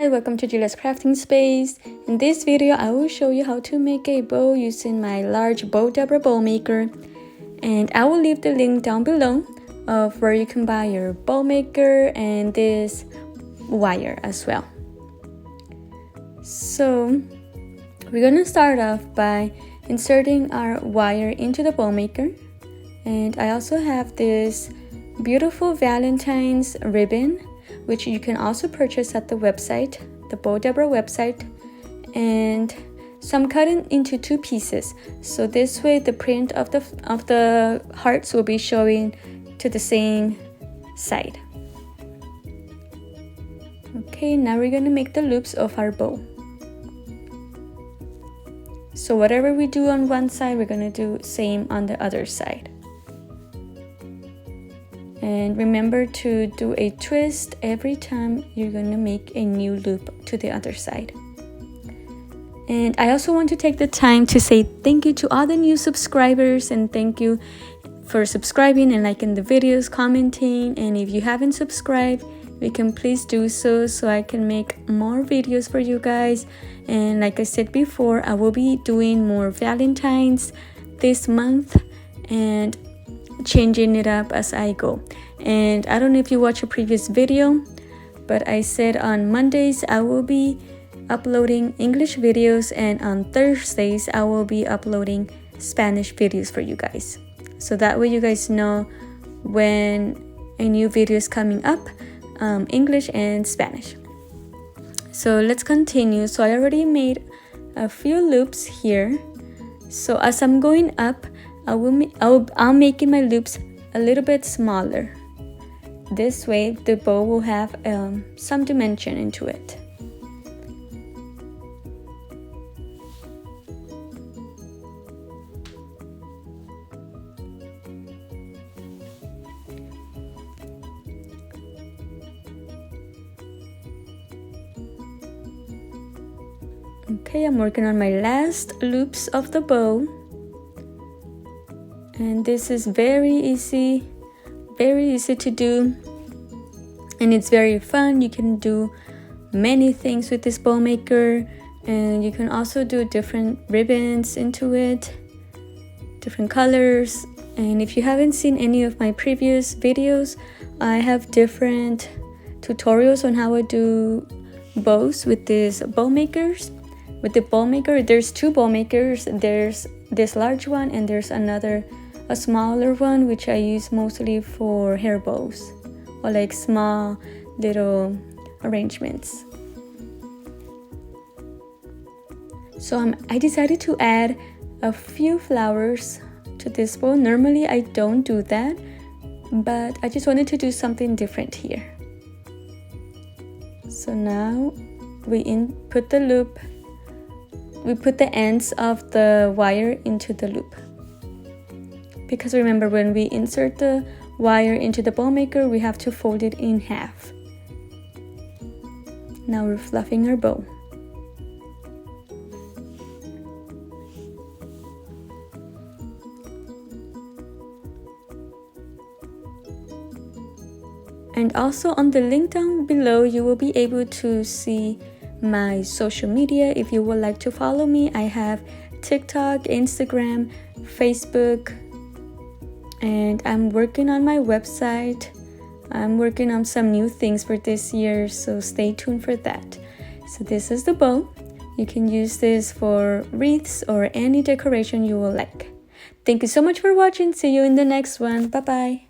Hi, welcome to Julia's Crafting Space. In this video, I will show you how to make a bow using my large Bowdabra bow maker. And I will leave the link down below of where you can buy your bow maker and this wire as well. So we're gonna start off by inserting our wire into the bow maker. And I also have this beautiful Valentine's ribbon, which you can also purchase at the website, the Bowdabra website. And so I'm cutting into two pieces, so this way the print of the hearts will be showing to the same side. Okay, now we're gonna make the loops of our bow. So whatever we do on one side, we're gonna do same on the other side. And remember to do a twist every time you're gonna make a new loop to the other side. And I also want to take the time to say thank you to all the new subscribers, and thank you for subscribing and liking the videos, commenting. And if you haven't subscribed, you can please do so I can make more videos for you guys. And like I said before, I will be doing more Valentine's this month and changing it up as I go. And I don't know if you watched a previous video, but I said on Mondays I will be uploading English videos, and on Thursdays I will be uploading Spanish videos for you guys, so that way you guys know when a new video is coming up, English and Spanish. So let's continue. So I already made a few loops here, so as I'm going up, I'm making my loops a little bit smaller. This way the bow will have some dimension into it. Okay, I'm working on my last loops of the bow. And this is very easy to do, and it's very fun. You can do many things with this bow maker, and you can also do different ribbons into it, different colors. And if you haven't seen any of my previous videos, I have different tutorials on how I do bows with these bow makers. With the bow maker, there's two bow makers. There's this large one, and there's a smaller one, which I use mostly for hair bows or like small little arrangements. So I decided to add a few flowers to this bow. Normally I don't do that, but I just wanted to do something different here. So now we put the loop, we put the ends of the wire into the loop. Because remember, when we insert the wire into the bow maker, we have to fold it in half. Now we're fluffing our bow. And also on the link down below, you will be able to see my social media. If you would like to follow me, I have TikTok, Instagram, Facebook, and I'm working on my website. I'm working on some new things for this year, so stay tuned for that. So this is the bow. You can use this for wreaths or any decoration you will like. Thank you so much for watching. See you in the next one. Bye bye.